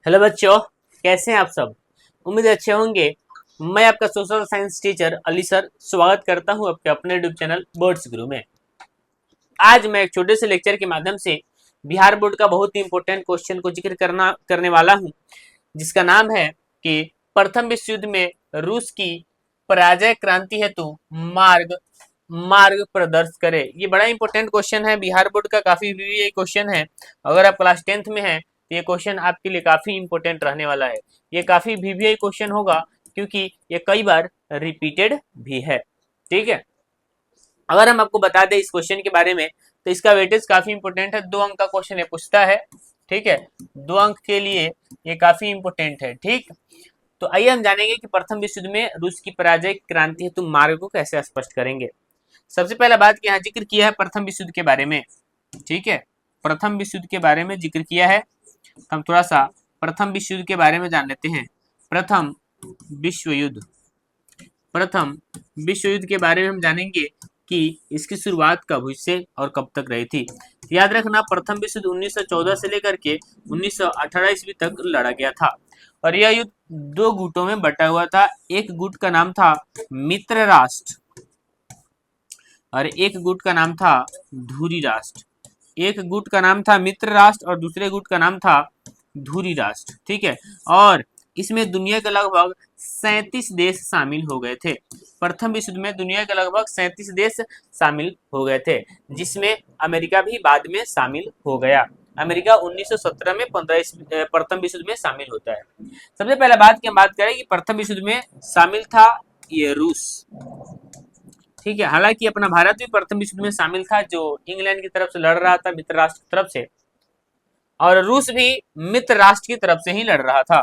Hello बच्चों, कैसे हैं आप सब। उम्मीद है अच्छे होंगे। मैं आपका social science teacher Ali sir स्वागत करता हूं आपके अपने यूट्यूब चैनल बोर्ड्स गुरु में। आज मैं एक छोटे से लेक्चर के माध्यम से बिहार बोर्ड का बहुत ही इंपॉर्टेंट क्वेश्चन को जिक्र करने वाला हूं, जिसका नाम है कि प्रथम विश्व युद्ध में रूस की पराजय क्रांति हेतु मार्ग मार्ग प्रदर्शित करे। ये बड़ा इंपॉर्टेंट क्वेश्चन है, बिहार बोर्ड का काफी ये क्वेश्चन है। अगर आप क्लास 10th में हैं तो ये क्वेश्चन आपके लिए काफी इंपॉर्टेंट रहने वाला है। ये काफी वीवीआई क्वेश्चन होगा क्योंकि ये कई बार रिपीटेड भी है। ठीक है, अगर हम आपको बता दें इस क्वेश्चन के बारे में तो इसका वेटेज काफी इंपॉर्टेंट है। 2 अंक का क्वेश्चन ये पूछता है। ठीक है, 2 अंक के लिए ये काफी इंपॉर्टेंट है। ठीक, तो आइए हम जानेंगे कि प्रथम विश्व युद्ध में रूस की पराजय क्रांति हेतु मार्ग को कैसे स्पष्ट करेंगे। सबसे पहला बात कि यहाँ जिक्र किया है प्रथम विश्व युद्ध के बारे में। ठीक है, प्रथम विश्व युद्ध के बारे में जिक्र किया है, हम थोड़ा सा प्रथम विश्व युद्ध के बारे में जान लेते हैं। प्रथम विश्व युद्ध, प्रथम विश्व युद्ध के बारे में हम जानेंगे कि इसकी शुरुआत कब हुई से और कब तक रही थी। याद रखना, प्रथम विश्व युद्ध 1914 से लेकर के 1918 ईस्वी तक लड़ा गया था और यह युद्ध 2 गुटों में बटा हुआ था। एक गुट का नाम था मित्र राष्ट्र और एक गुट का नाम था धुरी राष्ट्र। एक गुट का नाम था मित्र राष्ट्र और दूसरे गुट का नाम था धुरी राष्ट्र। ठीक है, और इसमें दुनिया के लगभग 37 देश शामिल हो गए थे। प्रथम विश्व युद्ध में दुनिया के लगभग 37 देश शामिल हो गए थे, जिसमें अमेरिका भी बाद में शामिल हो गया। अमेरिका 1917 में प्रथम विश्व युद्ध में शामिल होता है। सबसे पहले बात की हम बात करें कि प्रथम विश्व युद्ध में शामिल था ये रूस। ठीक है, हालांकि अपना भारत भी प्रथम विश्व युद्ध में शामिल था, जो इंग्लैंड की तरफ से लड़ रहा था, मित्र राष्ट्र की तरफ से, और रूस भी मित्र राष्ट्र की तरफ से ही लड़ रहा था।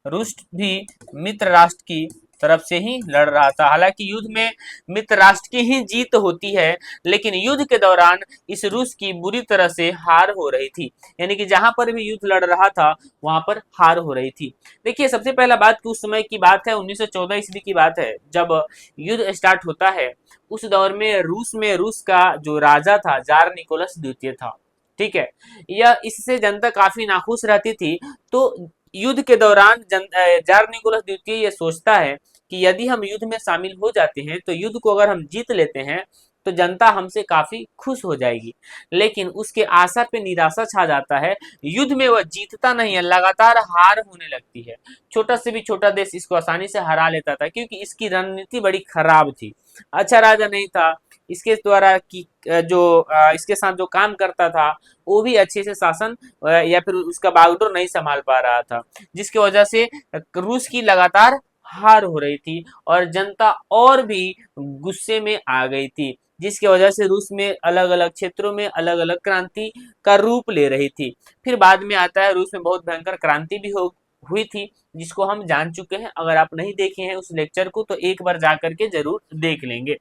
रूस भी मित्र राष्ट्र की तरफ से ही लड़ रहा था। हालांकि युद्ध में मित्र राष्ट्र की ही जीत होती है, लेकिन युद्ध के दौरान इस रूस की बुरी तरह से हार हो रही थी। यानी कि जहां पर भी युद्ध लड़ रहा था वहां पर हार हो रही थी। देखिए, सबसे पहला बात कि उस समय की बात है, 1914 ईस्वी की बात है, जब युद्ध स्टार्ट होता है। उस दौर में रूस का जो राजा था जार निकोलस द्वितीय था। ठीक है, यह इससे जनता काफी नाखुश रहती थी। तो युद्ध के दौरान जार निकोलस द्वितीय ये सोचता है कि यदि हम युद्ध में शामिल हो जाते हैं तो युद्ध को अगर हम जीत लेते हैं तो जनता हमसे काफी खुश हो जाएगी। लेकिन उसके आशा पे निराशा छा जाता है। युद्ध में वह जीतता नहीं है, लगातार हार होने लगती है। छोटा से भी छोटा देश इसको आसानी से हरा लेता था क्योंकि इसकी रणनीति बड़ी खराब थी। अच्छा राजा नहीं था, इसके द्वारा की जो इसके साथ जो काम करता था वो भी अच्छे से शासन या फिर उसका बागडोर नहीं संभाल पा रहा था, जिसकी वजह से रूस की लगातार हार हो रही थी और जनता और भी गुस्से में आ गई थी, जिसकी वजह से रूस में अलग अलग क्षेत्रों में अलग अलग क्रांति का रूप ले रही थी। फिर बाद में आता है, रूस में बहुत भयंकर क्रांति भी हुई थी, जिसको हम जान चुके हैं। अगर आप नहीं देखे हैं उस लेक्चर को तो एक बार जाकर के जरूर देख लेंगे।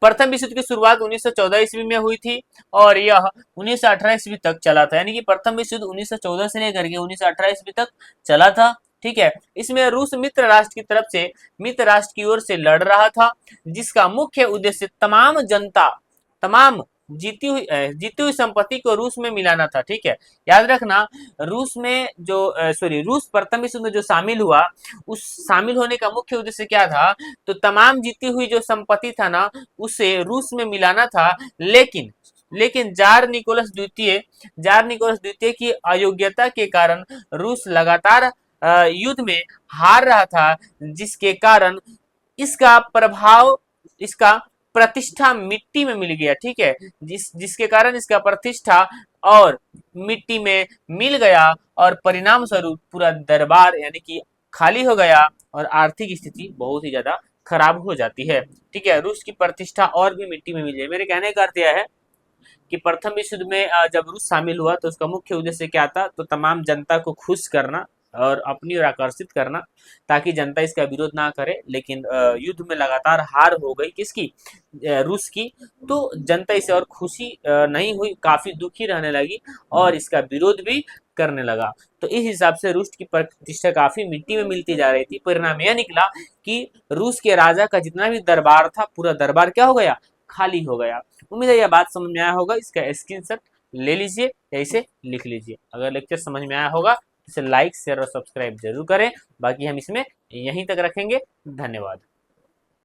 प्रथम विश्व युद्ध की शुरुआत 1914 ईस्वी में हुई थी और यह 1918 ईस्वी तक चला था। यानी कि प्रथम विश्व युद्ध 1914 से लेकर के 1918 ईस्वी तक चला था। ठीक है, इसमें रूस मित्र राष्ट्र की तरफ से, मित्र राष्ट्र की ओर से लड़ रहा था, जिसका मुख्य उद्देश्य तमाम जनता, तमाम जीती हुई संपत्ति को रूस में मिलाना था। ठीक है, याद रखना, रूस में जो रूस प्रथम विश्व में जो शामिल हुआ, उस शामिल होने का मुख्य उद्देश्य क्या था, तो तमाम जीती हुई जो संपत्ति था ना उसे रूस में मिलाना था। लेकिन जार निकोलस द्वितीय की अयोग्यता के कारण रूस लगातार युद्ध में हार रहा था, जिसके कारण इसका प्रभाव, इसका प्रतिष्ठा मिट्टी में मिल गया। ठीक है, जिसके कारण इसका प्रतिष्ठा और मिट्टी में मिल गया और परिणाम स्वरूप पूरा दरबार यानी कि खाली हो गया और आर्थिक स्थिति बहुत ही ज्यादा खराब हो जाती है। ठीक है, रूस की प्रतिष्ठा और भी मिट्टी में मिल जाए। मेरे कहने का अर्थ यह है कि प्रथम विश्व युद्ध में जब रूस शामिल हुआ तो उसका मुख्य उद्देश्य क्या था, तो तमाम जनता को खुश करना और अपनी ओर आकर्षित करना, ताकि जनता इसका विरोध ना करे। लेकिन युद्ध में लगातार हार हो गई किसकी, रूस की, तो जनता इसे और खुशी नहीं हुई, काफी दुखी रहने लगी और इसका विरोध भी करने लगा। तो इस हिसाब से रूस की प्रतिष्ठा काफी मिट्टी में मिलती जा रही थी। परिणाम यह निकला कि रूस के राजा का जितना भी दरबार था, पूरा दरबार क्या हो गया, खाली हो गया। उम्मीद है यह बात समझ में आया होगा। इसका स्क्रीनशॉट ले लीजिए या इसे लिख लीजिए। अगर लेक्चर समझ में आया होगा इसे लाइक शेयर और सब्सक्राइब जरूर करें। बाकी हम इसमें यहीं तक रखेंगे। धन्यवाद।